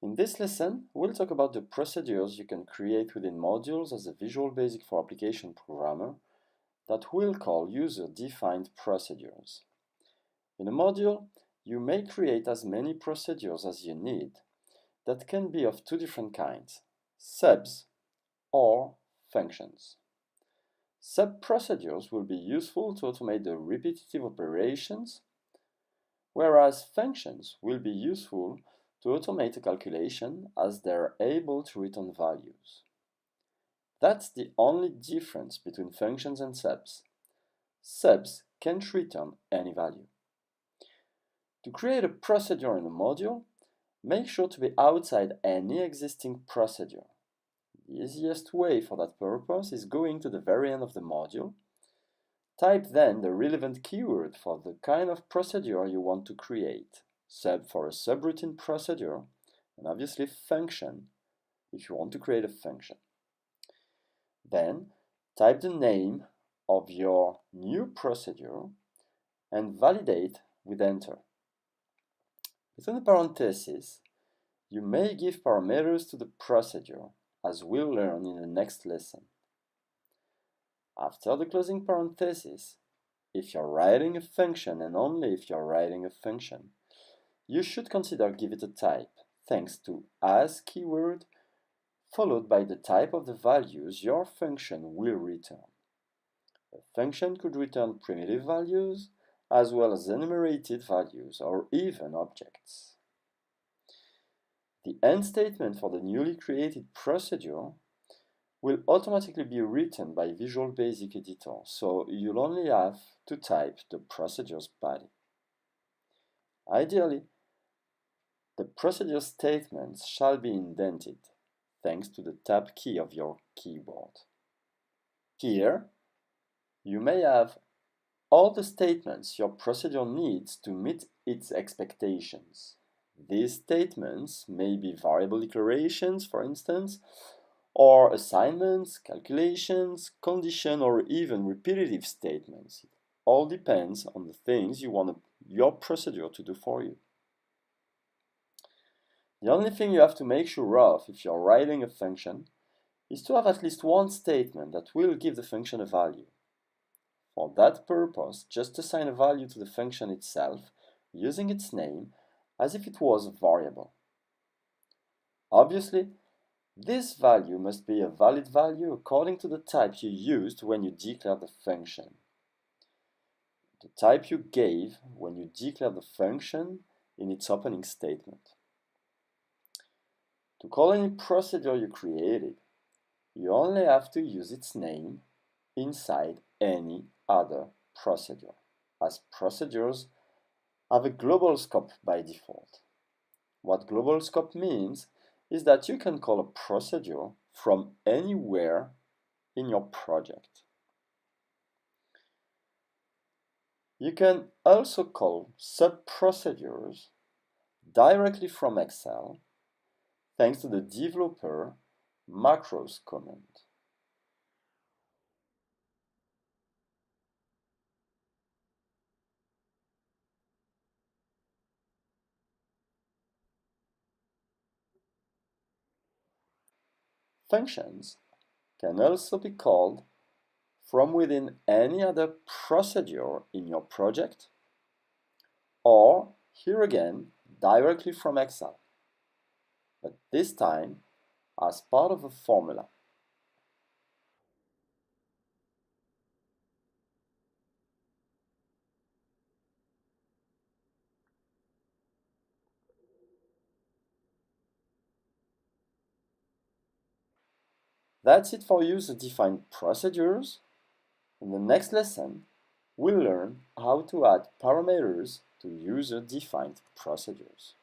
In this lesson, we'll talk about the procedures you can create within modules as a Visual Basic for Application programmer that we'll call user-defined procedures. In a module, you may create as many procedures as you need that can be of two different kinds, subs or functions. Sub-procedures will be useful to automate the repetitive operations, whereas functions will be useful to automate a calculation as they're able to return values. That's the only difference between functions and subs. Subs can't return any value. To create a procedure in a module, make sure to be outside any existing procedure. The easiest way for that purpose is going to the very end of the module. Type then the relevant keyword for the kind of procedure you want to create. Sub for a subroutine procedure, and obviously function if you want to create a function. Then type the name of your new procedure and validate with enter. Within the parentheses, you may give parameters to the procedure, as we'll learn in the next lesson. After the closing parenthesis, if you're writing a function and only if you're writing a function, you should consider give it a type, thanks to as keyword, followed by the type of the values your function will return. A function could return primitive values, as well as enumerated values or even objects. The end statement for the newly created procedure will automatically be written by Visual Basic Editor, so you'll only have to type the procedure's body. Ideally, the procedure statements shall be indented, thanks to the Tab key of your keyboard. Here, you may have all the statements your procedure needs to meet its expectations. These statements may be variable declarations, for instance, or assignments, calculations, condition, or even repetitive statements. It all depends on the things you want your procedure to do for you. The only thing you have to make sure of if you're writing a function is to have at least one statement that will give the function a value. For that purpose, just assign a value to the function itself using its name as if it was a variable. Obviously, this value must be a valid value according to the type you used when you declared the function. The type you gave when you declared the function in its opening statement. To call any procedure you created, you only have to use its name inside any other procedure, as procedures have a global scope by default. What global scope means is that you can call a procedure from anywhere in your project. You can also call sub-procedures directly from Excel thanks to the developer macros command. Functions can also be called from within any other procedure in your project, or, here again, directly from Excel, but this time as part of a formula. That's it for user-defined procedures. In the next lesson, we'll learn how to add parameters to user-defined procedures.